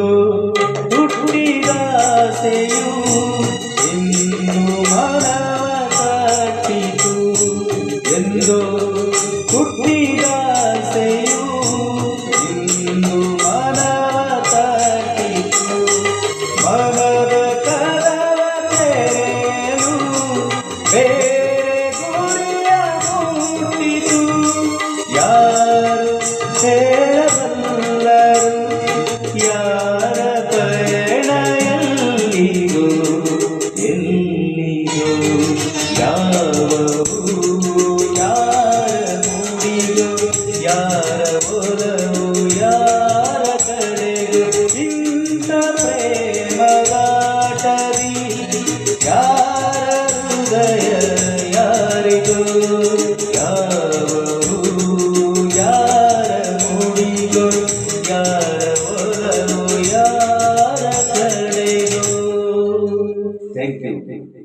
ಎಂದೋ ಹುಟ್ಟಿದಾಸೆಯು ಎಂದು ಮನವ ತಟ್ಟಿತು ಎಂದೋ ಹುಟ್ಟಿದಾಸೆಯು ಎಂದು ಮನವ ತಟ್ಟಿತು ಮನದ ಕದವ ತೆರೆಯಲು ಬೇರೆ ಗುರಿಯ ಮೂಡಿತು ಯಾರು ಹೇಳಬಲ್ಲರು ಯಾರ ಪಯಣ ಎಲ್ಲಿಗೋ ಎಲ್ಲಿಗೋ ಯಾವ ಹೂವು ಯಾರ ಮೂಡಿಗೋ ಯಾರ ಒಲವು ಯಾರ ಕಡೆಗೋ ಇಂಥ ಪ್ರೇಮಗಾಟದಿ ಯಾರ ಹೃದಯ ಯಾರಿಗೋ ಯಾವ ಹೂವು ಯಾರ ಮೂಡಿಗೋ ಯಾರ ಒಲವು ಯಾರ ಕಡೆಗೋ. Thank you.